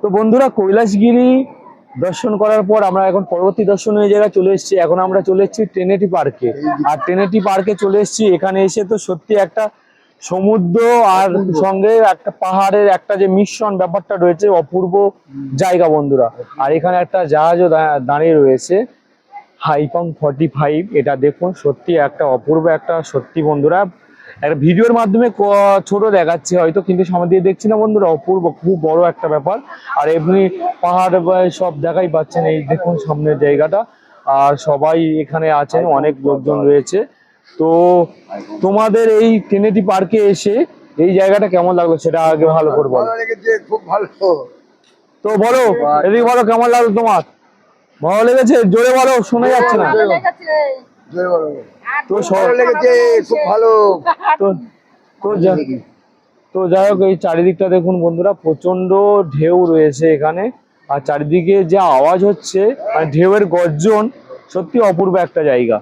তো বন্ধুরা, কৈলাসগিরি দর্শন করার পর আমরা এখন পরবর্তী দর্শনীয় জায়গায় চলে এসেছি। এখন আমরা চলে এসেছি ট্রিনিটি পার্কে। আর ট্রিনিটি পার্কে চলে এসেছি, এখানে এসে তো সত্যি একটা সমুদ্র আর সঙ্গে একটা পাহাড়ের একটা যে মিশ্রণ ব্যাপারটা রয়েছে, অপূর্ব জায়গা বন্ধুরা। আর এখানে একটা জাহাজও দাঁড়িয়ে রয়েছে, হাইপাং 45। এটা দেখুন, সত্যি একটা অপূর্ব একটা, সত্যি বন্ধুরা একটা ভিডিওর মাধ্যমে ছোট দেখাচ্ছে হয়তো, কিন্তু সামনে দিয়ে দেখছি না বন্ধুরা, অপূর্ব খুব বড় একটা ব্যাপার। আর এমনি পাহাড় সব দেখাই পাচ্ছেন, এই দেখুন সামনের জায়গাটা। আর সবাই এখানে আছেন, অনেক লোকজন রয়েছে। তো তোমাদের এই ট্রিনিটি পার্কে এসে এই জায়গাটা কেমন লাগলো সেটা আগে ভালো করে বলো। খুব ভালো। তো বলো, এদিকে বলো কেমন লাগলো তোমার? ভালো লেগেছে? জোরে বলো, শোনা যাচ্ছে না। তো ভালো লেগেছে, খুব ভালো। তো তো তো যাই হোক, এই চারিদিকটা দেখুন বন্ধুরা, প্রচন্ড ঢেউ রয়েছে এখানে। আর চারিদিকে যে আওয়াজ হচ্ছে, মানে ঢেউয়ের গর্জন, সত্যি অপূর্ব একটা জায়গা।